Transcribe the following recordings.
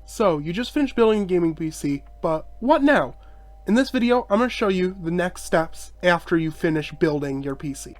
So, you just finished building a gaming PC, but what now? In this video, I'm going to show you the next steps after you finish building your PC.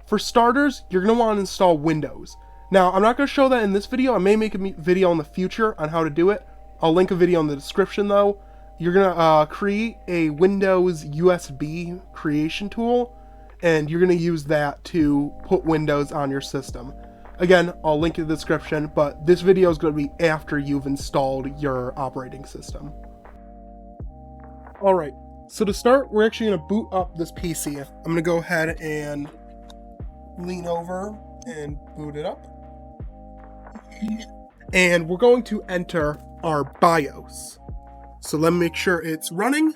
For starters, you're going to want to install Windows. Now, I'm not going to show that in this video. I may make a video in the future on how to do it. I'll link a video in the description though. You're going to create a Windows USB creation tool, and you're going to use that to put Windows on your system. Again, I'll link in the description, but this video is going to be after you've installed your operating system. Alright, so to start, we're actually going to boot up this PC. I'm going to go ahead and lean over and boot it up. And we're going to enter our BIOS. So let me make sure it's running.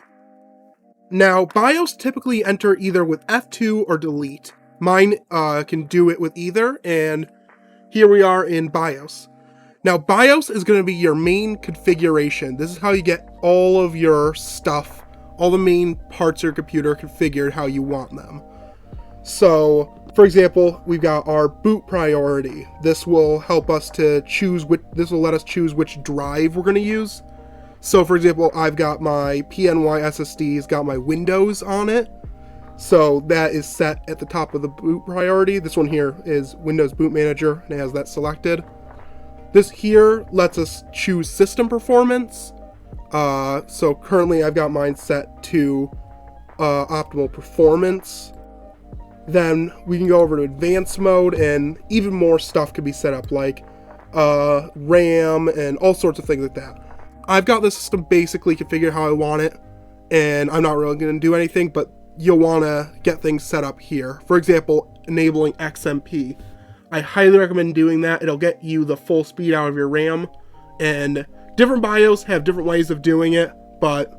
Now, BIOS typically enter either with F2 or delete. Mine can do it with either, and here we are in BIOS. Now, BIOS is going to be your main configuration. This is how you get all of your stuff, all the main parts of your computer configured how you want them. So, for example, we've got our boot priority. This will help us to choose this will let us choose which drive we're going to use. So, for example, I've got my PNY SSD's got my Windows on it. So that is set at the top of the boot priority. This one here is Windows Boot Manager, and it has that selected. This here lets us choose system performance. So currently I've got mine set to optimal performance. Then we can go over to advanced mode, and even more stuff could be set up, like RAM and all sorts of things like that. I've got the system basically configured how I want it, and I'm not really going to do anything, but you'll want to get things set up here. For example, enabling XMP. I highly recommend doing that. It'll get you the full speed out of your RAM, and different BIOS have different ways of doing it, but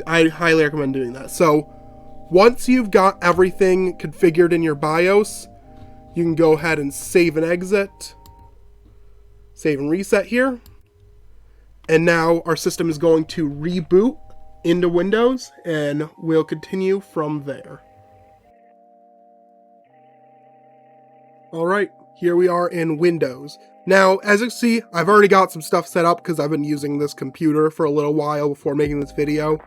I highly recommend doing that. So once you've got everything configured in your BIOS, you can go ahead and save and exit. Save and reset here. And now our system is going to reboot into Windows, and we'll continue from there. Alright, here we are in Windows. Now, as you see, I've already got some stuff set up because I've been using this computer for a little while before making this video.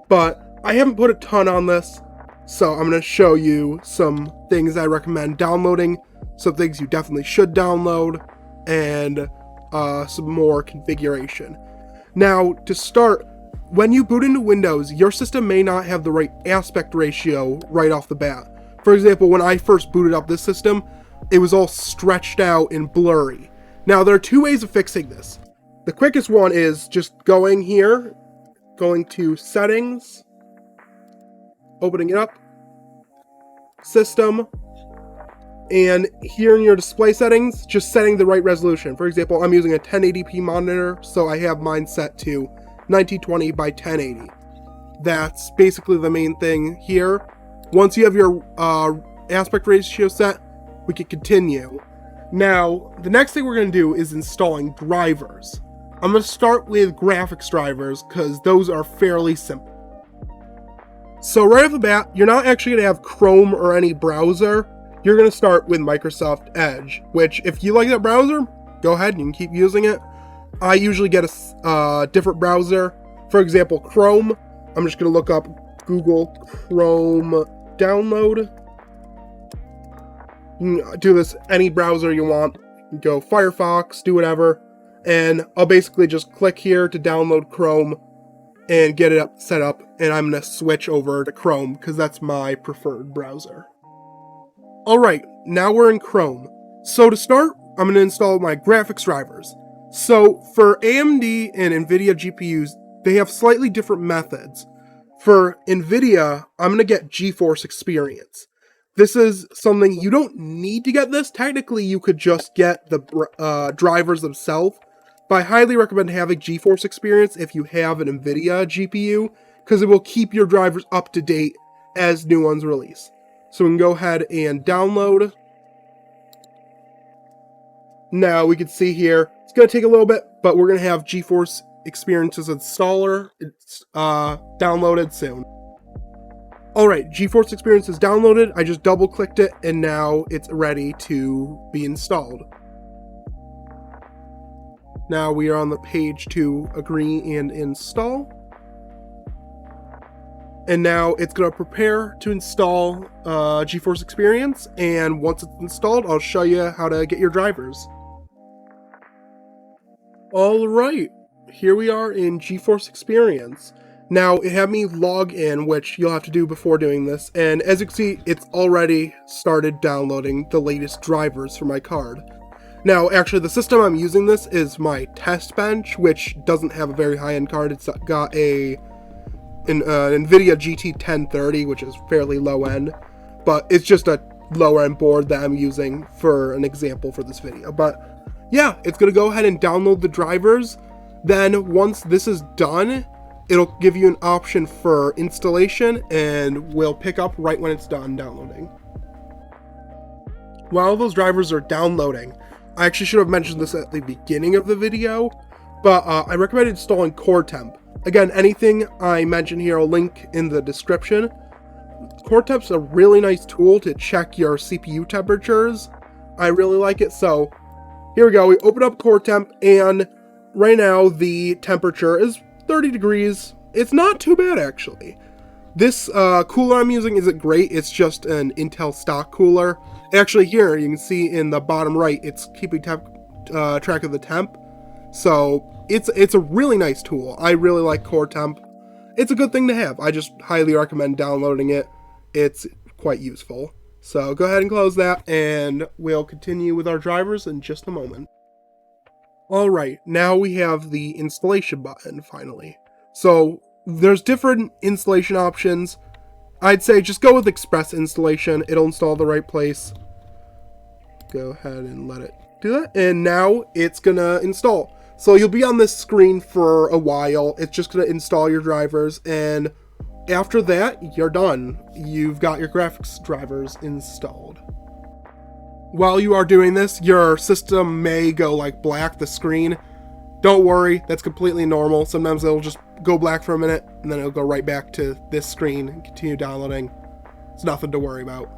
But I haven't put a ton on this, so I'm going to show you some things I recommend downloading, some things you definitely should download, and some more configuration. Now, to start, when you boot into Windows, your system may not have the right aspect ratio right off the bat. For example, when I first booted up this system, it was all stretched out and blurry. Now, there are two ways of fixing this. The quickest one is just going here, going to Settings, opening it up, System, and here in your display settings, just setting the right resolution. For example, I'm using a 1080p monitor, so I have mine set to 1920 by 1080. That's basically the main thing here. Once you have your aspect ratio set, we can continue. Now, the next thing we're going to do is installing drivers. I'm going to start with graphics drivers because those are fairly simple. So right off the bat, you're not actually going to have Chrome or any browser. You're going to start with Microsoft Edge, which if you like that browser, go ahead and you can keep using it. I usually get a different browser. For example, Chrome. I'm just going to look up Google Chrome download. You can do this any browser you want. You can go Firefox, do whatever. And I'll basically just click here to download Chrome and get it set up. And I'm going to switch over to Chrome because that's my preferred browser. Alright, now we're in Chrome. So to start, I'm going to install my graphics drivers. So for AMD and NVIDIA GPUs, they have slightly different methods. For NVIDIA, I'm going to get GeForce Experience. This is something you don't need to get this. Technically, you could just get the drivers themselves. But I highly recommend having GeForce Experience if you have an NVIDIA GPU, because it will keep your drivers up to date as new ones release. So we can go ahead and download. Now we can see here, it's going to take a little bit, but we're going to have GeForce Experience's installer. It's downloaded soon. Alright, GeForce Experience is downloaded. I just double clicked it and now it's ready to be installed. Now we are on the page to agree and install. And now it's going to prepare to install GeForce Experience, and once it's installed, I'll show you how to get your drivers. Alright, here we are in GeForce Experience. Now, it had me log in, which you'll have to do before doing this, and as you can see, it's already started downloading the latest drivers for my card. Now, actually, the system I'm using this is my test bench, which doesn't have a very high-end card. It's got an NVIDIA GT 1030, which is fairly low-end, but it's just a lower-end board that I'm using for an example for this video. But yeah, it's going to go ahead and download the drivers. Then once this is done, it'll give you an option for installation, and we'll pick up right when it's done downloading. While those drivers are downloading, I actually should have mentioned this at the beginning of the video, but I recommend installing CoreTemp. Again, anything I mention here I'll link in the description. CoreTemp's a really nice tool to check your CPU temperatures. I really like it. So here we go. We open up CoreTemp, and right now the temperature is 30 degrees. It's not too bad, actually. This cooler I'm using isn't great. It's just an Intel stock cooler. Actually, here you can see in the bottom right, it's keeping track of the temp. So it's a really nice tool. I really like CoreTemp. It's a good thing to have. I just highly recommend downloading it. It's quite useful. So go ahead and close that, and we'll continue with our drivers in just a moment. Alright, now we have the installation button, finally. So there's different installation options. I'd say just go with Express installation. It'll install the right place. Go ahead and let it do that. And now it's gonna install. So you'll be on this screen for a while. It's just gonna install your drivers, and after that, you're done. You've got your graphics drivers installed. While you are doing this, your system may go like black, the screen. Don't worry, that's completely normal. Sometimes it'll just go black for a minute, and then it'll go right back to this screen and continue downloading. It's nothing to worry about.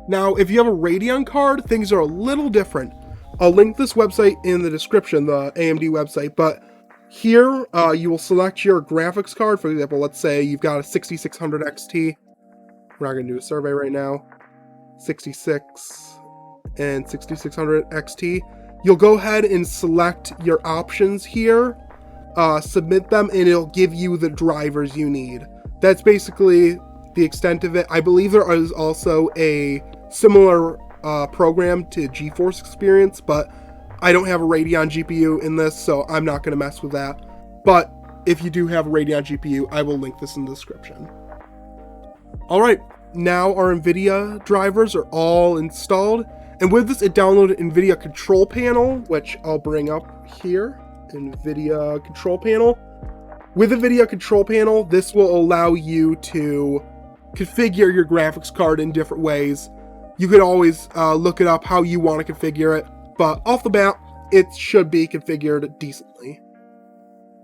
Now, if you have a Radeon card, things are a little different. I'll link this website in the description, the AMD website, but here you will select your graphics card. For example, let's say you've got a 6600 XT. We're not going to do a survey right now. 66 and 6600 XT. You'll go ahead and select your options here, submit them, and it'll give you the drivers you need. That's basically the extent of it. I believe there is also a similar program to GeForce Experience, but I don't have a Radeon GPU in this, so I'm not going to mess with that. But if you do have a Radeon GPU, I will link this in the description. Alright, now our NVIDIA drivers are all installed. And with this, it downloaded NVIDIA Control Panel, which I'll bring up here. NVIDIA Control Panel. With the NVIDIA Control Panel, this will allow you to configure your graphics card in different ways. You could always look it up how you want to configure it, but off the bat, it should be configured decently.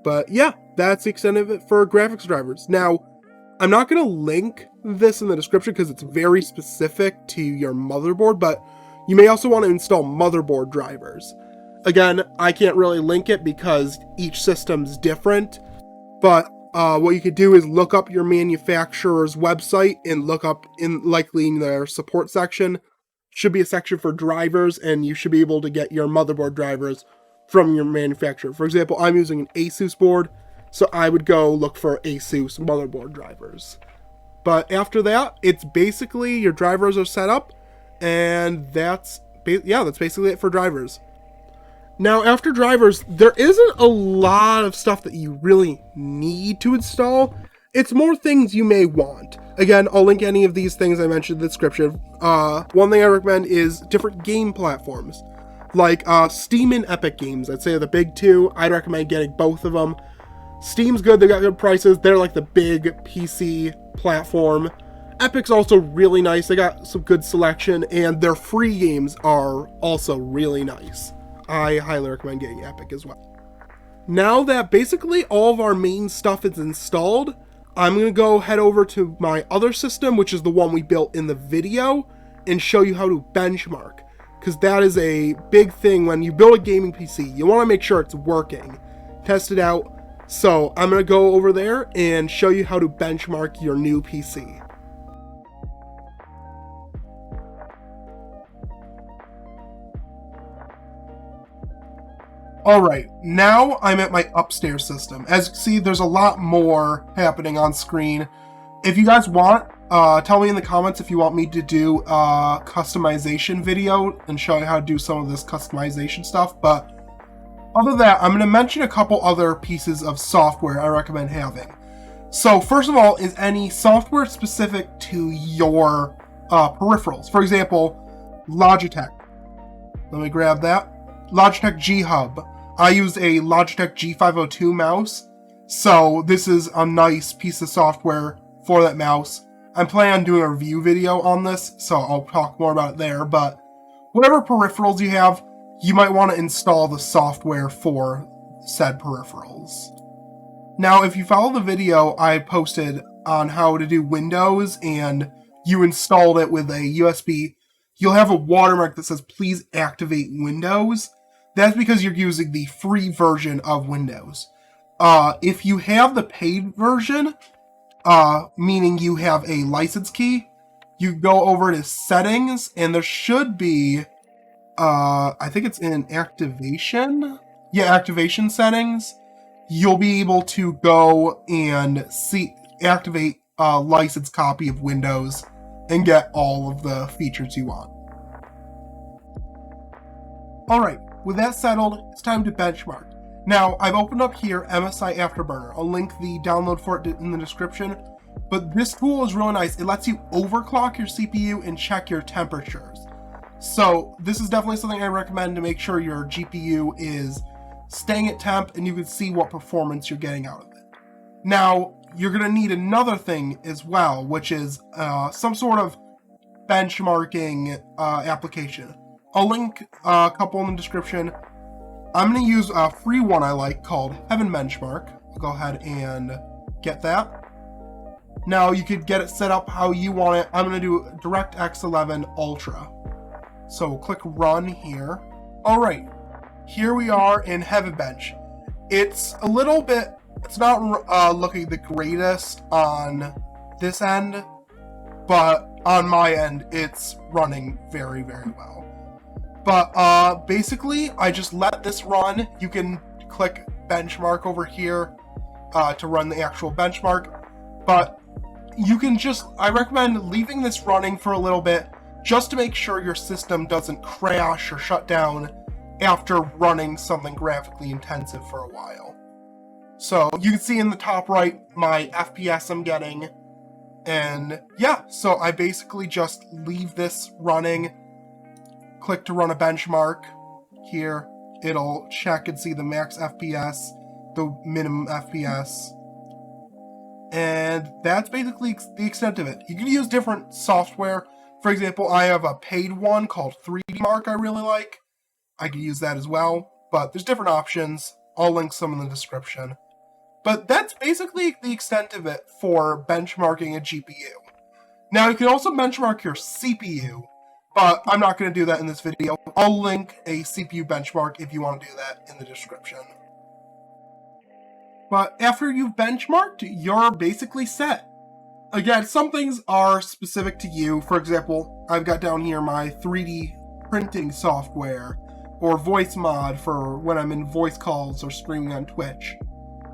But yeah, that's the extent of it for graphics drivers. Now, I'm not going to link this in the description because it's very specific to your motherboard, but you may also want to install motherboard drivers. Again, I can't really link it because each system's different, but what you could do is look up your manufacturer's website and look up likely in their support section. Should be a section for drivers, and you should be able to get your motherboard drivers from your manufacturer. For example, I'm using an Asus board, so I would go look for Asus motherboard drivers. But after that, it's basically your drivers are set up, and that's basically it for drivers. Now, after drivers, there isn't a lot of stuff that you really need to install. It's more things you may want. Again, I'll link any of these things I mentioned in the description. One thing I recommend is different game platforms, like Steam and Epic Games. I'd say are the big two. I'd recommend getting both of them. Steam's good, they got good prices. They're like the big PC platform. Epic's also really nice. They got some good selection, and their free games are also really nice. I highly recommend getting Epic as well. Now that basically all of our main stuff is installed, I'm going to go head over to my other system, which is the one we built in the video, and show you how to benchmark. because that is a big thing when you build a gaming PC. You want to make sure it's working. Test it out. So I'm going to go over there and show you how to benchmark your new PC. Alright, now I'm at my upstairs system. As you can see, there's a lot more happening on screen. If you guys want, tell me in the comments if you want me to do a customization video and show you how to do some of this customization stuff. But other than that, I'm going to mention a couple other pieces of software I recommend having. So first of all is any software specific to your peripherals. For example, Logitech. Let me grab that. Logitech G Hub. I use a Logitech G502 mouse, so this is a nice piece of software for that mouse. I'm planning on doing a review video on this, so I'll talk more about it there, but whatever peripherals you have, you might want to install the software for said peripherals. Now, if you follow the video I posted on how to do Windows and you installed it with a USB, you'll have a watermark that says please activate Windows. That's because you're using the free version of Windows. If you have the paid version, meaning you have a license key, you go over to settings and there should be, I think it's in activation. Yeah, activation settings. You'll be able to go and activate a licensed copy of Windows and get all of the features you want. Alright, with that settled, it's time to benchmark. Now, I've opened up here MSI Afterburner. I'll link the download for it in the description. But this tool is really nice. It lets you overclock your CPU and check your temperatures. So this is definitely something I recommend to make sure your GPU is staying at temp and you can see what performance you're getting out of it. Now, you're going to need another thing as well, which is some sort of benchmarking application. I'll link a couple in the description. I'm going to use a free one I like called Heaven Benchmark. I'll go ahead and get that. Now you could get it set up how you want it. I'm going to do DirectX 11 Ultra. So we'll click run here. Alright, here we are in Heaven Bench. It's a little bit, it's not looking the greatest on this end, but on my end it's running very, very well. But basically, I just let this run. You can click benchmark over here to run the actual benchmark. But you can just, I recommend leaving this running for a little bit just to make sure your system doesn't crash or shut down after running something graphically intensive for a while. So you can see in the top right my FPS I'm getting. And yeah, so I basically just leave this running. Click to run a benchmark. Here, it'll check and see the max FPS, the minimum FPS. And that's basically the extent of it. You can use different software. For example, I have a paid one called 3D Mark I really like. I could use that as well, but there's different options. I'll link some in the description. But that's basically the extent of it for benchmarking a GPU. Now, you can also benchmark your CPU, but I'm not going to do that in this video. I'll link a CPU benchmark if you want to do that in the description. But after you've benchmarked, you're basically set. Again, some things are specific to you. For example, I've got down here my 3D printing software or voice mod for when I'm in voice calls or streaming on Twitch.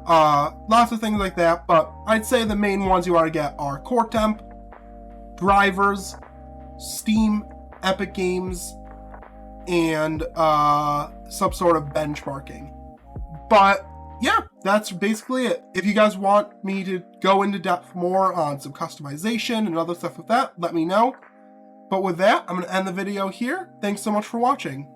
Lots of things like that, but I'd say the main ones you want to get are Core Temp, drivers, Steam, Epic Games, and some sort of benchmarking. But yeah, that's basically it. If you guys want me to go into depth more on some customization and other stuff like that, let me know. But with that, I'm going to end the video here. Thanks so much for watching.